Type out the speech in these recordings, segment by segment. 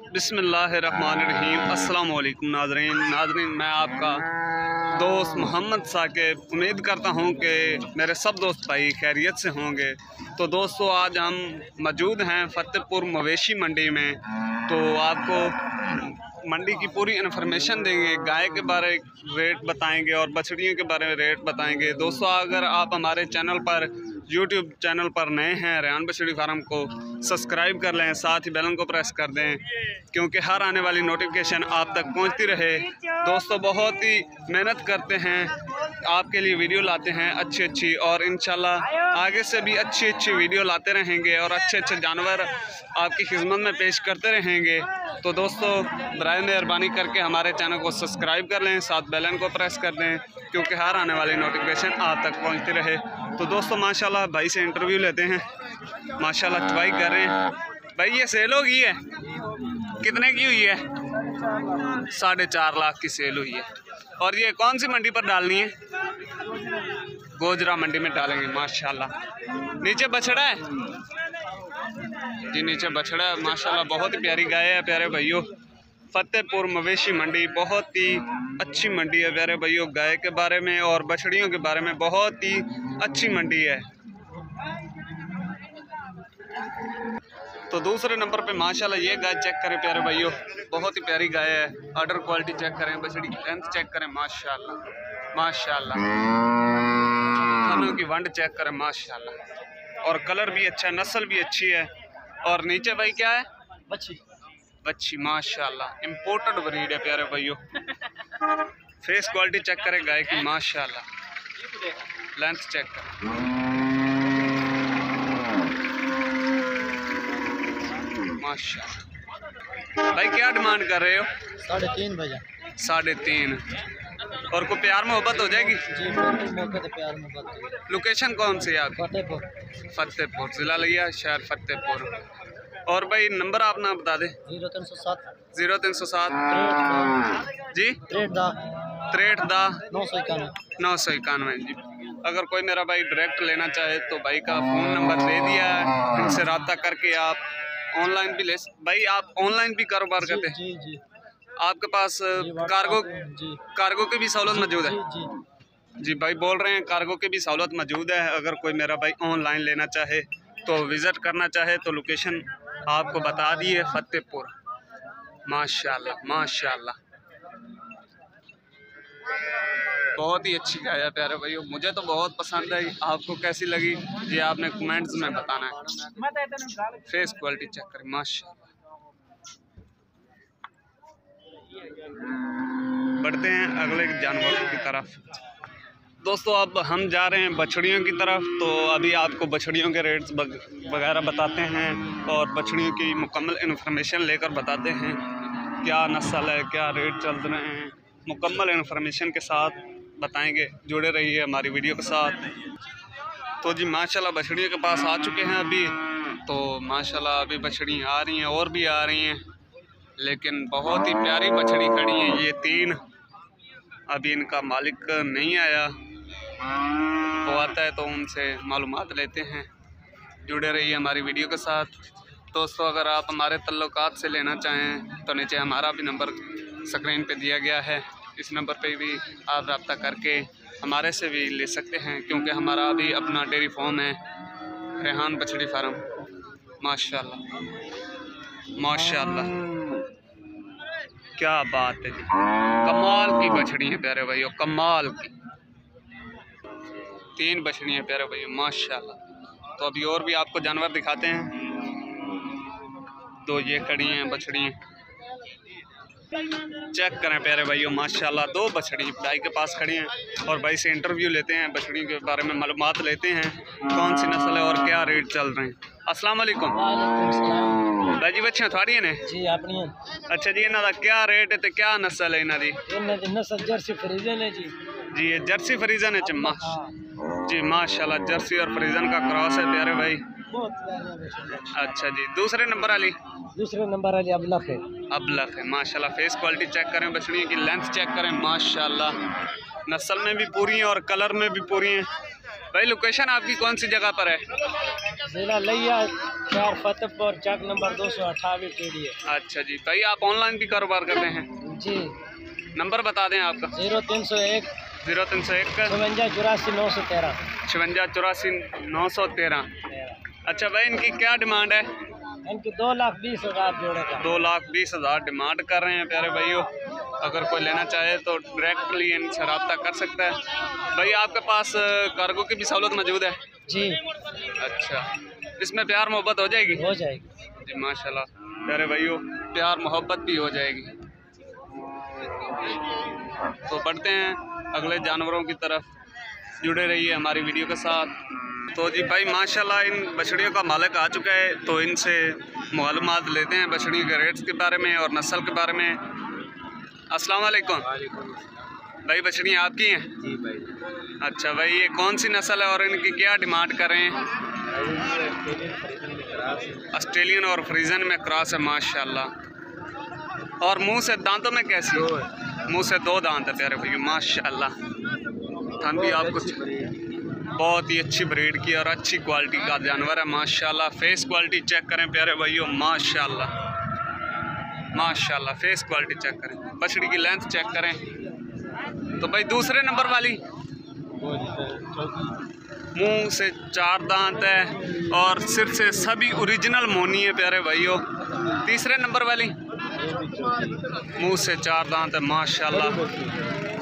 बिस्मिल्लाहिर्रहमानिर्रहीम। अस्सलाम वालेकुम नाज़रीन, मैं आपका दोस्त मोहम्मद साकिब उम्मीद करता हूं कि मेरे सब दोस्त भाई खैरियत से होंगे। तो दोस्तों, आज हम मौजूद हैं फ़तेहपुर मवेशी मंडी में। तो आपको मंडी की पूरी इन्फॉर्मेशन देंगे, गाय के बारे रेट बताएंगे और बछड़ियों के बारे में रेट बताएंगे। दोस्तों, अगर आप हमारे चैनल पर यूट्यूब चैनल पर नए हैं, रेहान बछड़ी फार्म को सब्सक्राइब कर लें, साथ ही बेल को प्रेस कर दें क्योंकि हर आने वाली नोटिफिकेशन आप तक पहुंचती रहे। दोस्तों, बहुत ही मेहनत करते हैं, आपके लिए वीडियो लाते हैं अच्छी और इंशाल्लाह आगे से भी अच्छी वीडियो लाते रहेंगे और अच्छे जानवर आपकी खिदमत में पेश करते रहेंगे। तो दोस्तों, बराए मेहरबानी करके हमारे चैनल को सब्सक्राइब कर लें, साथ बेल को प्रेस कर दें क्योंकि हर आने वाली नोटिफिकेशन आप तक पहुंचती रहे। तो दोस्तों, माशाल्लाह भाई से इंटरव्यू लेते हैं। माशाल्लाह चुवाई कर रहे हैं। भाई, ये सेल हो गई है? कितने की हुई है? 4.5 लाख की सेल हुई है। और ये कौन सी मंडी पर डालनी है? गोजरा मंडी में डालेंगे। माशाल्लाह नीचे बछड़ा है जी, नीचे बछड़ा है। माशाल्लाह बहुत ही प्यारी गाय है प्यारे भाइयों। फ़तेहपुर मवेशी मंडी बहुत ही अच्छी मंडी है प्यारे भाइयों। गाय के बारे में और बछड़ियों के बारे में बहुत ही अच्छी मंडी है। तो दूसरे नंबर पे माशाल्लाह ये गाय चेक करें प्यारे भाइयों, बहुत ही प्यारी गाय है। ऑर्डर क्वालिटी चेक करें, बछड़ी की लेंथ चेक करें। माशाल्लाह खानों की वंड चेक करें। माशाल्लाह, और कलर भी अच्छा है, नस्ल भी अच्छी है। और नीचे भाई क्या है? बच्ची। माशाल्लाह इम्पोर्टेड ब्रीड है प्यारे भाइयों। फेस क्वालिटी चेक करें गाय की। माशाल्लाह लेंथ चेक करें। माशाल्लाह भाई, क्या डिमांड कर रहे हो? 3.5 भैया। 3.5। और कोई प्यार मोहब्बत हो जाएगी जी? प्यार मोहब्बत। लोकेशन कौन सी है आपकी? फतेहपुर जिला लिया, शहर फतेहपुर। और भाई नंबर आप ना बता दें। 0307 जी 63 991 जी। अगर कोई मेरा भाई डायरेक्ट लेना चाहे तो भाई का फ़ोन नंबर दे दिया है, इनसे रब्ता करके आप ऑनलाइन भी ले। भाई आप ऑनलाइन भी कारोबार करते हैं? जी। आपके पास कार्गो की भी सहूलत मौजूद है? जी भाई बोल रहे हैं कार्गो की भी सहूलत मौजूद है। अगर कोई मेरा भाई ऑनलाइन लेना चाहे तो विज़िट करना चाहे तो लोकेशन आपको बता दी है, फ़तेहपुर। माशाल्लाह बहुत ही अच्छी गाय है प्यारे भाइयों, मुझे तो बहुत पसंद आई। आपको कैसी लगी ये आपने कमेंट्स में बताना है। फेस क्वालिटी चेक करें। माशाल्लाह। बढ़ते हैं अगले जानवर की तरफ। दोस्तों, अब हम जा रहे हैं बछड़ियों की तरफ। तो अभी आपको बछड़ियों के रेट्स वगैरह बताते हैं और बछड़ियों की मुकम्मल इन्फॉर्मेशन लेकर बताते हैं क्या नस्ल है, क्या रेट चल रहे हैं। मुकम्मल इन्फॉर्मेशन के साथ बताएंगे, जुड़े रहिए हमारी वीडियो के साथ। तो जी माशाल्लाह बछड़ियों के पास आ चुके हैं अभी। तो माशाल्लाह अभी बछड़ियाँ आ रही हैं और भी आ रही हैं, लेकिन बहुत ही प्यारी बछड़ी खड़ी हैं ये 3। अभी इनका मालिक नहीं आया, वो आता है तो उनसे मालूमात लेते हैं। जुड़े रहिए हमारी वीडियो के साथ। दोस्तों, अगर आप हमारे तल्लुकात से लेना चाहें तो नीचे हमारा भी नंबर स्क्रीन पे दिया गया है, इस नंबर पे भी आप रब्ता करके हमारे से भी ले सकते हैं क्योंकि हमारा भी अपना डेयरी फार्म है, रेहान बछड़ी फार्म। माशाल्लाह क्या बात है जी, कमाल की बछड़ी है प्यारे भाइयों, कमाल की 3 बछड़ियाँ प्यारे भाइयों। माशाल्लाह। तो अभी और भी आपको जानवर दिखाते हैं। तो ये खड़ी हैं बछड़ियाँ, चेक करें प्यारे भाइयों। माशाल्लाह 2 बछड़ी भाई के पास खड़ी हैं और भाई से इंटरव्यू लेते हैं, बछड़ियों के बारे में मालूमात लेते हैं, कौन सी नस्ल है और क्या रेट चल रहे हैं। अस्सलाम वालेकुम भाई जी, बच्चियां थोड़ियां ने जी अपनी। अच्छा जी, इन्हों का क्या रेट है तो क्या नस्ल है इन्हों की? नस्ल जर्सी फ्रीजन है जी। ये जर्सी फ्रीजन है जी। माशाल्लाह जर्सी और फ्रीजन का क्रॉस है प्यारे भाई। अच्छा जी, दूसरे नंबर वाली अबलख है। माशाल्लाह फेस क्वालिटी चेक करें, बछड़ियों की लेंथ चेक करें। माशाल्लाह नस्ल में भी पूरी हैं और कलर में भी पूरी हैं। भाई लोकेशन आपकी कौन सी जगह पर है? जिला लिया, शहर फतेहपुर, चक नंबर 228 TDA। अच्छा जी। भाई आप ऑनलाइन भी कारोबार करते हैं? जी। नंबर बता दें आपका। 0301 0301 54 84 913। 54 84 913। अच्छा भाई, इनकी क्या डिमांड है? इनकी 2,20,000 जोड़े का। 2,20,000 डिमांड कर रहे हैं प्यारे भाइयों। अगर कोई लेना चाहे तो डायरेक्टली इनसे रब्ता कर सकता है। भाई आपके पास कार्गो की भी सहूलत मौजूद है? जी। अच्छा, इसमें प्यार मोहब्बत हो जाएगी? हो जाएगी जी माशाल्लाह प्यारे भाइयों, प्यार मोहब्बत भी हो जाएगी। तो बढ़ते हैं अगले जानवरों की तरफ, जुड़े रहिए हमारी वीडियो के साथ। तो जी भाई माशाल्लाह इन बछड़ियों का मालिक आ चुका है, तो इनसे मालूमात लेते हैं बछड़ियों के रेट्स के बारे में और नस्ल के बारे में। अस्सलाम वालेकुम भाई, बछड़ियाँ आपकी हैं? जी भाई। अच्छा भाई, ये कौन सी नस्ल है और इनकी क्या डिमांड कर रहे हैं? ऑस्ट्रेलियन और फ्रीजन में क्रॉस है माशाल्लाह। और मुंह से दांतों में कैसी? मुंह से 2 दांत है प्यारे भैया माशाल्लाह। थन भी आपको बहुत ही अच्छी ब्रीड की और अच्छी क्वालिटी का जानवर है माशाल्लाह। फेस क्वालिटी चेक करें प्यारे भाइयों माशाल्लाह माशाल्लाह। फेस क्वालिटी चेक करें, बछड़ी की लेंथ चेक करें। तो भाई दूसरे नंबर वाली मुंह से 4 दांत है और सिर से सभी ओरिजिनल मोनी है प्यारे भाइयों। तीसरे नंबर वाली मुंह से 4 दांत है माशाल्लाह।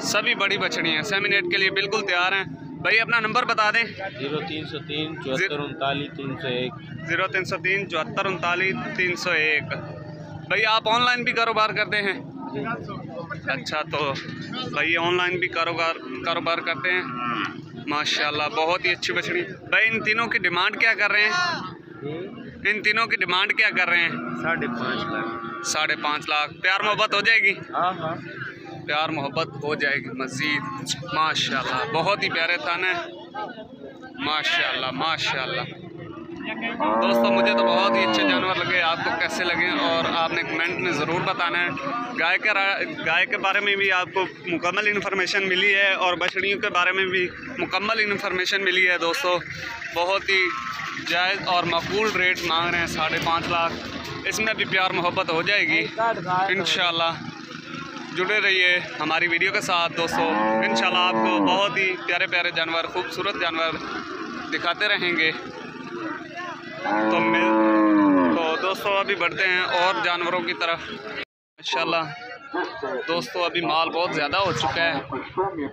सभी बड़ी बछड़ी हैं, सेमिनेट के लिए बिल्कुल तैयार हैं। भाई अपना नंबर बता दें। 0303 74 39 301। 0303 74 39 301। भाई आप ऑनलाइन भी कारोबार करते हैं? अच्छा, तो भाई ऑनलाइन भी कारोबार करते हैं माशाल्लाह। बहुत ही अच्छी बछड़ी। भाई इन तीनों की डिमांड क्या कर रहे हैं? इन तीनों की डिमांड क्या कर रहे हैं? 5.5 लाख। 5.5 लाख। प्यार मोहब्बत हो जाएगी? हाँ हाँ, प्यार मोहब्बत हो जाएगी मज़ीद माशाल्लाह। बहुत ही प्यारे थान है माशाल्लाह माशाल्लाह। दोस्तों मुझे तो बहुत ही अच्छे जानवर लगे, आपको कैसे लगे और आपने कमेंट में ज़रूर बताना है। गाय के बारे में भी आपको मुकम्मल इन्फॉर्मेशन मिली है और बछड़ियों के बारे में भी मुकम्मल इन्फॉर्मेशन मिली है। दोस्तों बहुत ही जायज़ और मकबूल रेट मांग रहे हैं 5.5 लाख। इसमें भी प्यार मोहब्बत हो जाएगी इंशाल्लाह। जुड़े रहिए हमारी वीडियो के साथ दोस्तों, इंशाल्लाह आपको बहुत ही प्यारे प्यारे जानवर, खूबसूरत जानवर दिखाते रहेंगे। तो दोस्तों अभी बढ़ते हैं और जानवरों की तरफ इंशाल्लाह। दोस्तों अभी माल बहुत ज़्यादा हो चुका है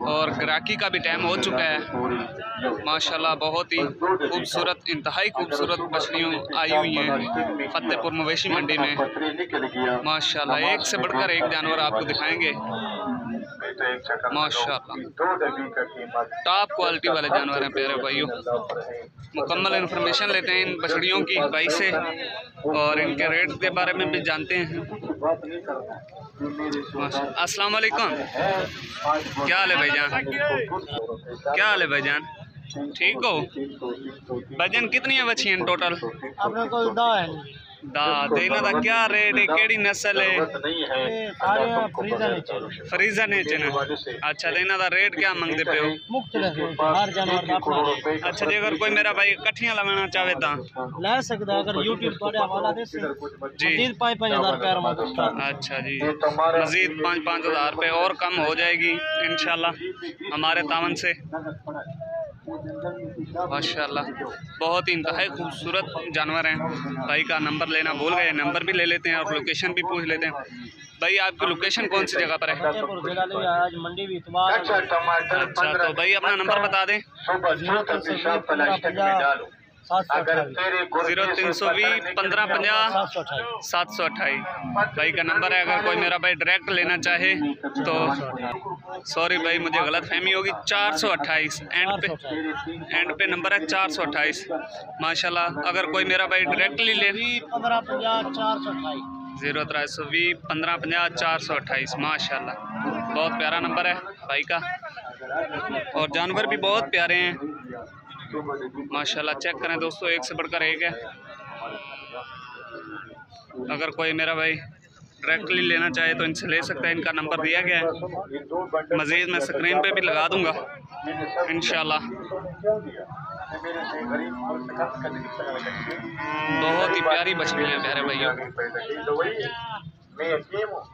और ग्राहकी का भी टाइम हो चुका है माशाल्लाह। बहुत ही खूबसूरत, इंतहाई खूबसूरत बछड़ियाँ आई हुई हैं फतेहपुर मवेशी मंडी में माशाल्लाह। एक से बढ़कर एक जानवर आपको दिखाएंगे माशाल्लाह। टॉप क्वालिटी वाले जानवर हैं प्यारे भाइयों। मुकम्मल इन्फॉर्मेशन लेते हैं इन बछड़ियों की भाई से और इनके रेट के बारे में भी जानते हैं। अस्सलाम वालेकुम, क्या हाल है भाईजान? क्या हाल है भाईजान? ठीक हो भाईजान? कितनी है बच्चियां टोटल? अपने को दा है इन्हों का क्या रेट है, केड़ी नस्ल है? फ्रीजन है ना। अच्छा, तो इन्हों का रेट क्या मंगते पे हो? हर जानवर का अपना। अच्छा जी, अगर कोई मेरा भाई कट्ठियां लवाना चाहे तो ले सकता है, अगर यूट्यूब पर हवाला दे जी। मजीद 5-5 हज़ार रुपये। अच्छा जी, मजीद 5-5 हज़ार रुपये और कम हो जाएगी इंशाल्लाह हमारे तावन से माशाल्लाह। बहुत ही इंतहाई खूबसूरत जानवर हैं। भाई का नंबर लेना भूल गए, नंबर भी ले लेते हैं और लोकेशन भी पूछ लेते हैं। भाई आपकी लोकेशन कौन सी जगह पर है? आज मंडी भी इतवार। अच्छा, तो भाई अपना नंबर बता दें। 0320 15 50 728 भाई का नंबर है। अगर कोई मेरा भाई डायरेक्ट लेना चाहे तो सॉरी भाई मुझे गलत फहमी होगी, 428 एंड पे नंबर है 428 माशाल्लाह। अगर कोई मेरा भाई डायरेक्टली ले 0320 15 50 428 माशाल्लाह। बहुत प्यारा नंबर है भाई का और जानवर भी बहुत प्यारे हैं माशाल्लाह। चेक करें दोस्तों, एक से बढ़कर एक है। अगर कोई मेरा भाई डायरेक्टली लेना चाहे तो इनसे ले सकते हैं। इनका नंबर दिया गया है, मज़ीद मैं स्क्रीन पे भी लगा दूंगा इंशाल्लाह। बहुत ही प्यारी बछड़ी है प्यारे भाइयों।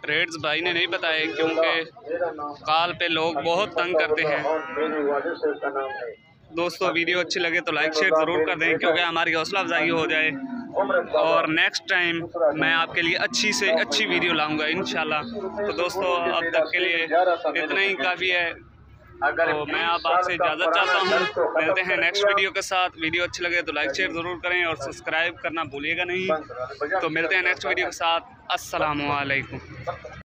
रेट्स भाई ने नहीं बताए क्योंकि कॉल पे लोग बहुत तंग करते हैं। दोस्तों वीडियो अच्छी लगे तो लाइक शेयर ज़रूर कर दें क्योंकि हमारी हौसला अफजाई हो जाए, और नेक्स्ट टाइम मैं आपके लिए अच्छी से अच्छी वीडियो लाऊंगा इंशाल्लाह। तो दोस्तों अब तक के लिए इतना ही काफ़ी है, तो मैं आपसे इजाज़त चाहता हूँ। मिलते हैं नेक्स्ट वीडियो के साथ। वीडियो अच्छी लगे तो लाइक शेयर ज़रूर करें और सब्सक्राइब करना भूलिएगा नहीं। तो मिलते हैं नेक्स्ट वीडियो के साथ। अस्सलामु अलैकुम।